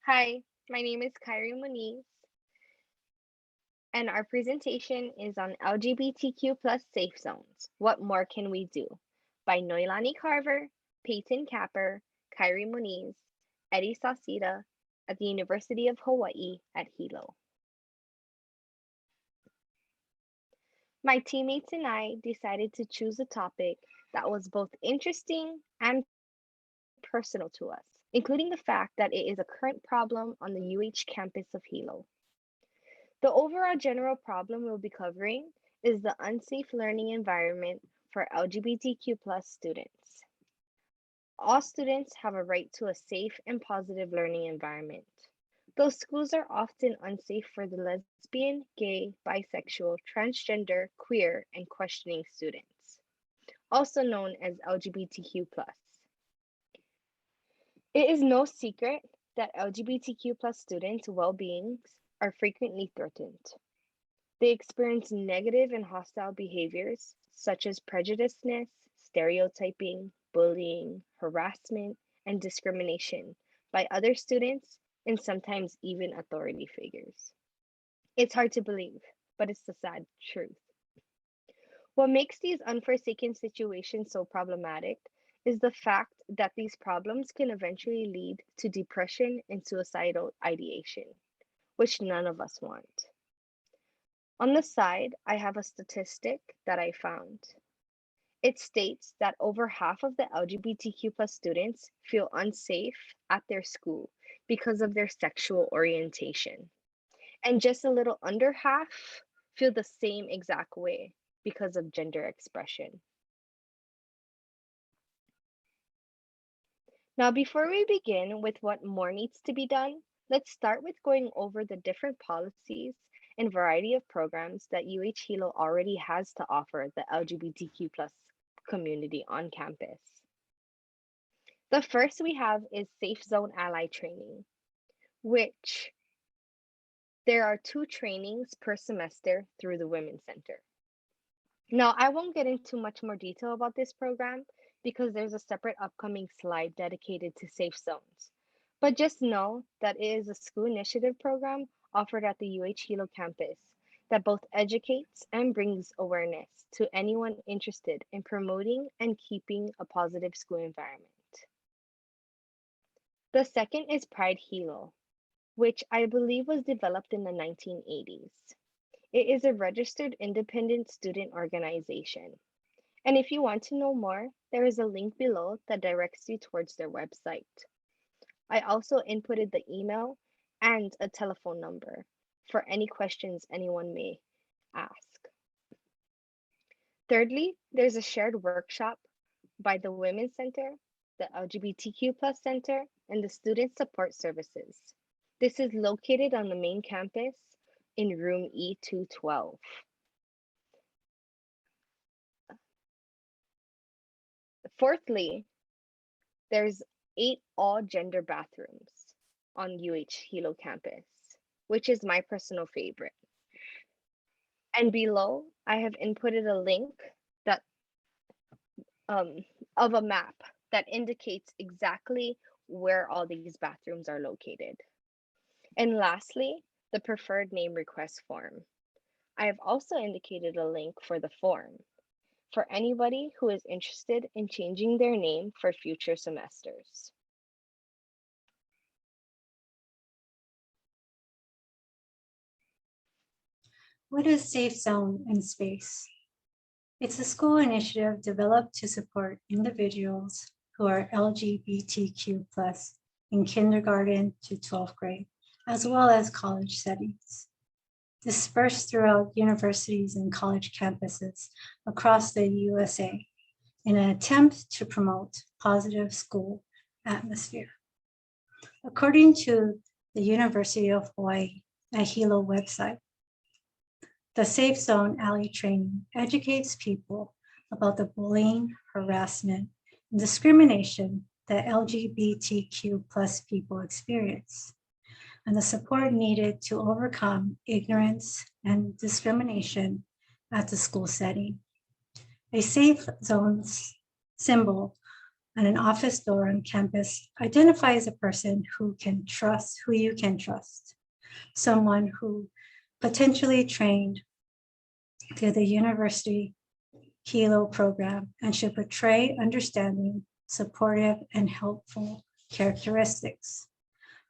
Hi, my name is Kyrie Moniz, and our presentation is on LGBTQ plus safe zones. What more can we do? By Noilani Carver, Peyton Capper, Kyrie Moniz, Eddie Sauceda at the University of Hawaii at Hilo. My teammates and I decided to choose a topic that was both interesting and personal to us, including the fact that it is a current problem on the UH campus of Hilo. The overall general problem we'll be covering is the unsafe learning environment for LGBTQ plus students. All students have a right to a safe and positive learning environment. Though schools are often unsafe for the lesbian, gay, bisexual, transgender, queer, and questioning students, also known as LGBTQ plus. It is no secret that LGBTQ plus students' well-beings are frequently threatened. They experience negative and hostile behaviors such as prejudiceness, stereotyping, bullying, harassment, and discrimination by other students and sometimes even authority figures. It's hard to believe, but it's the sad truth. What makes these unforsaken situations so problematic is the fact that these problems can eventually lead to depression and suicidal ideation, which none of us want. On the side, I have a statistic that I found. It states that over half of the LGBTQ plus students feel unsafe at their school because of their sexual orientation. And just a little under half feel the same exact way because of gender expression. Now, before we begin with what more needs to be done, let's start with going over the different policies and variety of programs that UH Hilo already has to offer the LGBTQ plus community on campus. The first we have is Safe Zone Ally Training, which there are 2 trainings per semester through the Women's Center. Now, I won't get into much more detail about this program because there's a separate upcoming slide dedicated to safe zones. But just know that it is a school initiative program offered at the UH Hilo campus that both educates and brings awareness to anyone interested in promoting and keeping a positive school environment. The second is Pride Hilo, which I believe was developed in the 1980s. It is a registered independent student organization. And if you want to know more, there is a link below that directs you towards their website. I also inputted the email and a telephone number for any questions anyone may ask. Thirdly, there's a shared workshop by the Women's Center, the LGBTQ plus Center, and the Student Support Services. This is located on the main campus in room E212. Fourthly, there's 8 all gender bathrooms on UH Hilo campus, which is my personal favorite. And below, I have inputted a link that of a map that indicates exactly where all these bathrooms are located. And lastly, the preferred name request form. I have also indicated a link for the form for anybody who is interested in changing their name for future semesters. What is Safe Zone in Space? It's a school initiative developed to support individuals who are LGBTQ plus in kindergarten to 12th grade, as well as college settings. Dispersed throughout universities and college campuses across the USA in an attempt to promote positive school atmosphere. According to the University of Hawaii, a Hilo website, the Safe Zone Alley training educates people about the bullying, harassment, and discrimination that LGBTQ plus people experience, and the support needed to overcome ignorance and discrimination at the school setting. A safe zone symbol on an office door on campus identifies a person who you can trust, someone who potentially trained through the university Hilo program and should portray understanding, supportive, and helpful characteristics.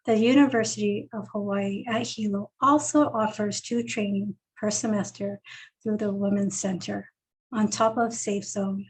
The University of Hawaii at Hilo also offers 2 training per semester through the Women's Center. On top of Safe Zone,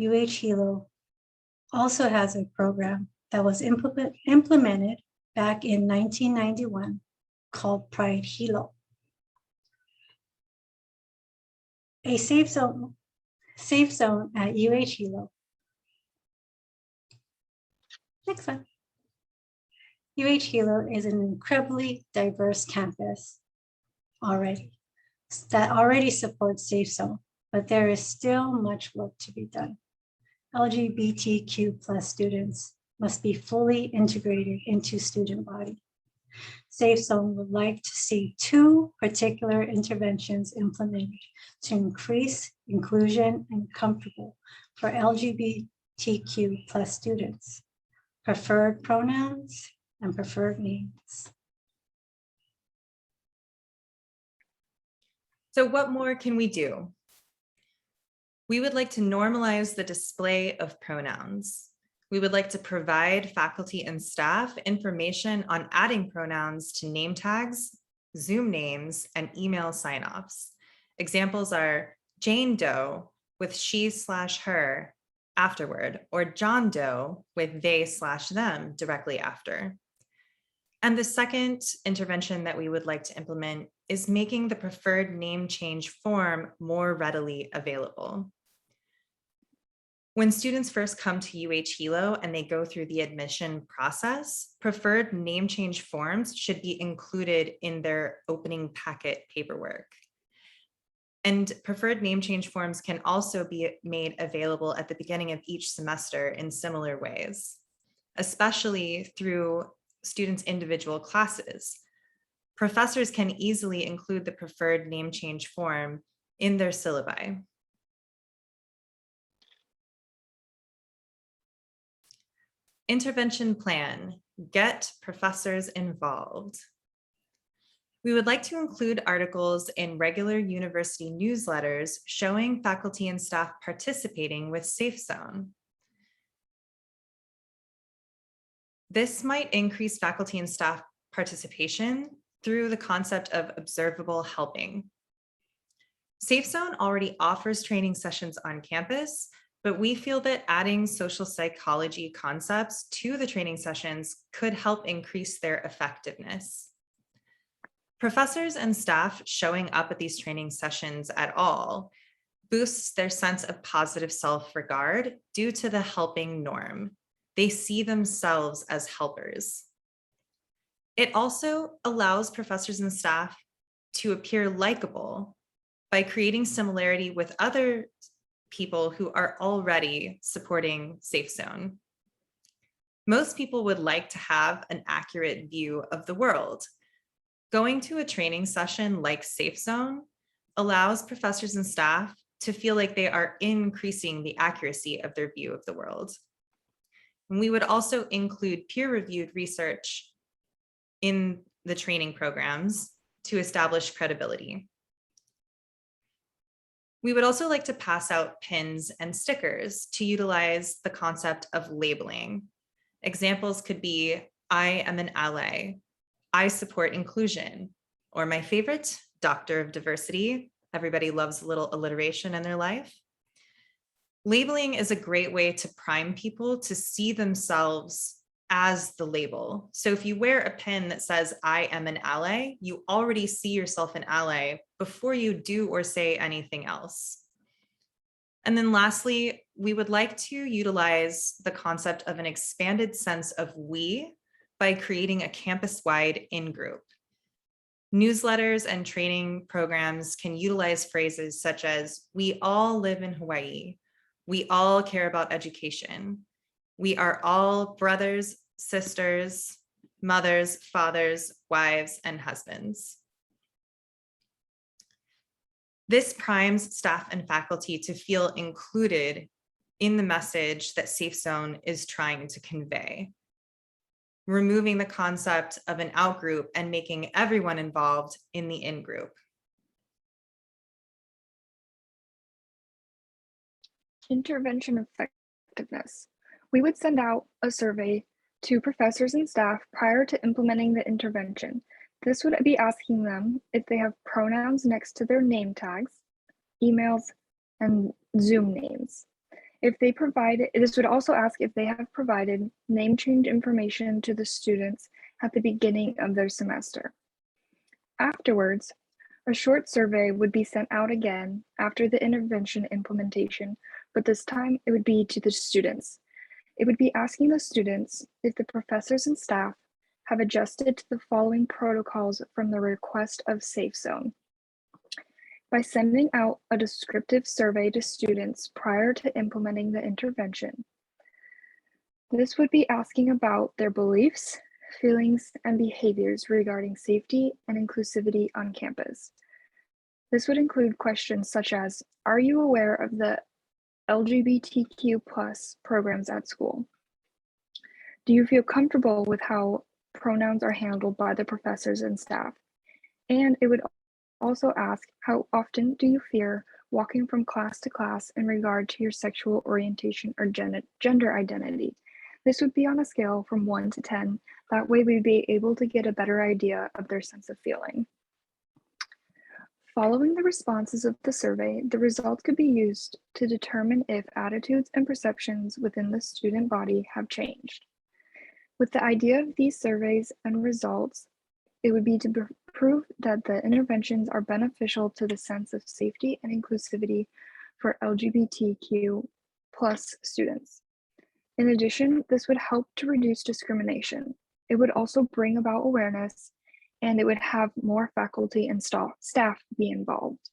UH Hilo also has a program that was implemented back in 1991 called Pride Hilo. A safe zone at UH Hilo. Next one. UH Hilo is an incredibly diverse campus that already supports Safe Zone, but there is still much work to be done. LGBTQ plus students must be fully integrated into student body. Safe Zone would like to see 2 particular interventions implemented to increase inclusion and comfortable for LGBTQ plus students: preferred pronouns and preferred names. So what more can we do? We would like to normalize the display of pronouns. We would like to provide faculty and staff information on adding pronouns to name tags, Zoom names, and email sign-offs. Examples are Jane Doe with she/her afterward, or John Doe with they/them directly after. And the second intervention that we would like to implement is making the preferred name change form more readily available. When students first come to UH Hilo and they go through the admission process, preferred name change forms should be included in their opening packet paperwork. And preferred name change forms can also be made available at the beginning of each semester in similar ways, especially through students' individual classes. Professors can easily include the preferred name change form in their syllabi. Intervention plan, get professors involved. We would like to include articles in regular university newsletters showing faculty and staff participating with Safe Zone. This might increase faculty and staff participation through the concept of observable helping. Safe Zone already offers training sessions on campus, but we feel that adding social psychology concepts to the training sessions could help increase their effectiveness. Professors and staff showing up at these training sessions at all boosts their sense of positive self-regard due to the helping norm. They see themselves as helpers. It also allows professors and staff to appear likable by creating similarity with other people who are already supporting Safe Zone. Most people would like to have an accurate view of the world. Going to a training session like Safe Zone allows professors and staff to feel like they are increasing the accuracy of their view of the world. And we would also include peer-reviewed research in the training programs to establish credibility. We would also like to pass out pins and stickers to utilize the concept of labeling. Examples could be, I am an ally, I support inclusion, or my favorite, Doctor of Diversity. Everybody loves a little alliteration in their life. Labeling is a great way to prime people to see themselves as the label. So if you wear a pin that says, I am an ally, you already see yourself an ally before you do or say anything else. And then lastly, we would like to utilize the concept of an expanded sense of we by creating a campus-wide in-group. Newsletters and training programs can utilize phrases such as, we all live in Hawaii. We all care about education. We are all brothers, sisters, mothers, fathers, wives, and husbands. This primes staff and faculty to feel included in the message that Safe Zone is trying to convey. Removing the concept of an out group and making everyone involved in the in group. Intervention effectiveness. We would send out a survey to professors and staff prior to implementing the intervention. This would be asking them if they have pronouns next to their name tags, emails, and Zoom names. If they provide, this would also ask if they have provided name change information to the students at the beginning of their semester. Afterwards, a short survey would be sent out again after the intervention implementation, but this time it would be to the students. It would be asking the students if the professors and staff have adjusted to the following protocols from the request of Safe Zone. By sending out a descriptive survey to students prior to implementing the intervention, this would be asking about their beliefs, feelings, and behaviors regarding safety and inclusivity on campus. This would include questions such as, are you aware of the LGBTQ+ programs at school? Do you feel comfortable with how pronouns are handled by the professors and staff? And it would also ask, how often do you fear walking from class to class in regard to your sexual orientation or gender identity? This would be on a scale from 1 to 10. That way we'd be able to get a better idea of their sense of feeling. Following the responses of the survey, the results could be used to determine if attitudes and perceptions within the student body have changed. With the idea of these surveys and results, it would be to prove that the interventions are beneficial to the sense of safety and inclusivity for LGBTQ+ students. In addition, this would help to reduce discrimination. It would also bring about awareness, and it would have more faculty and staff be involved.